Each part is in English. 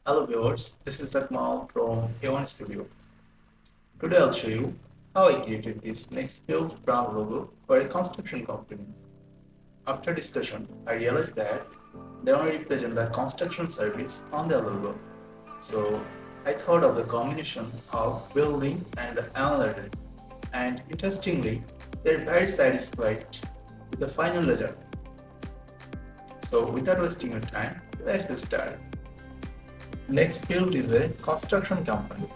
Hello viewers, this is Akmal from Aone Studio. Today I'll show you how I created this next build brand logo for a construction company. After discussion, I realized that they only represent the construction service on their logo. So I thought of the combination of building and the letter. And interestingly, they're very satisfied with the final result. So without wasting your time, let's get started. Next build is a construction company.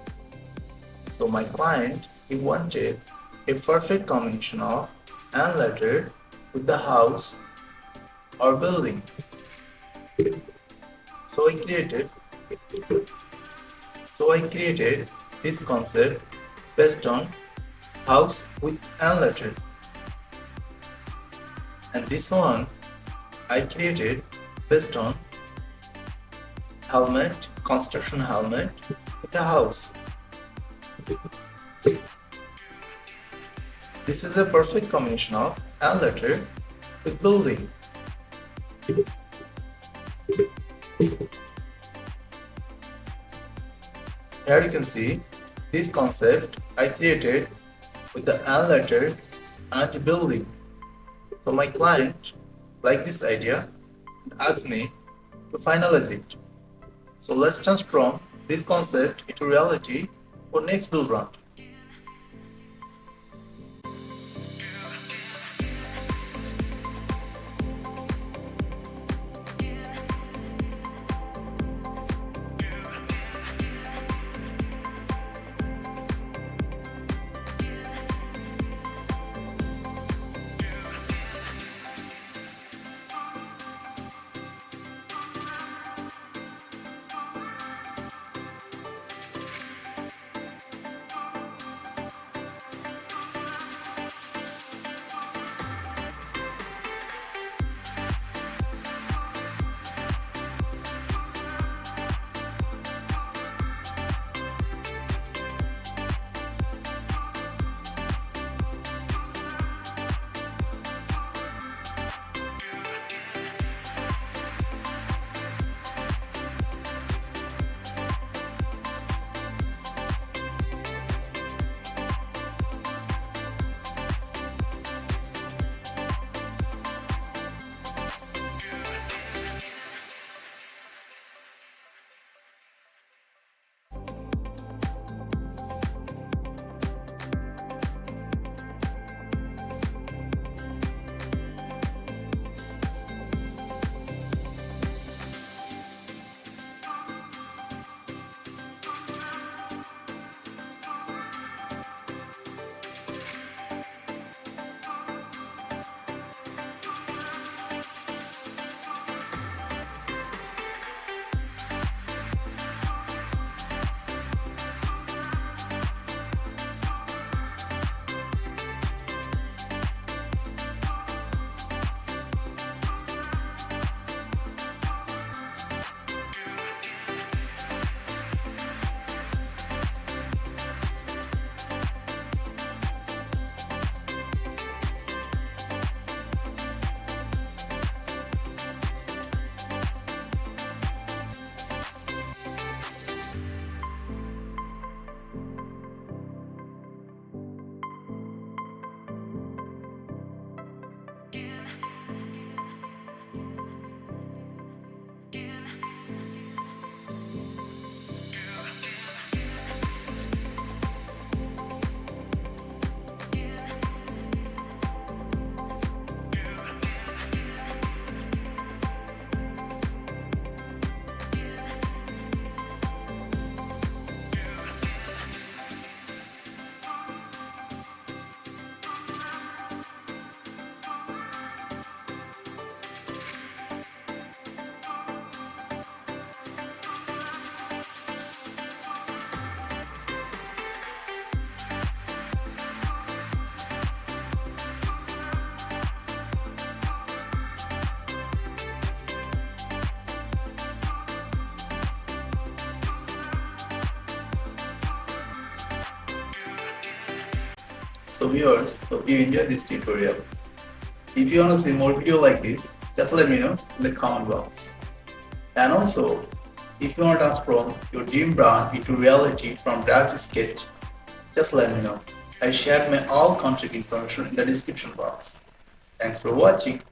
So my client, he wanted a perfect combination of an letter with the house or building. So I created this concept based on house with an letter. And this one I created based on helmet, construction helmet with a house. This is a perfect combination of an letter with building. Here you can see this concept I created with the an letter and building. So my client liked this idea and asked me to finalize it. So let's transform this concept into reality for next build round. So viewers, hope you enjoyed this tutorial. If you want to see more video like this, just let me know in the comment box. And also, If you want to transform your dream brand into reality from draft to sketch, just let me know. I shared my all contact information in the description box. Thanks for watching.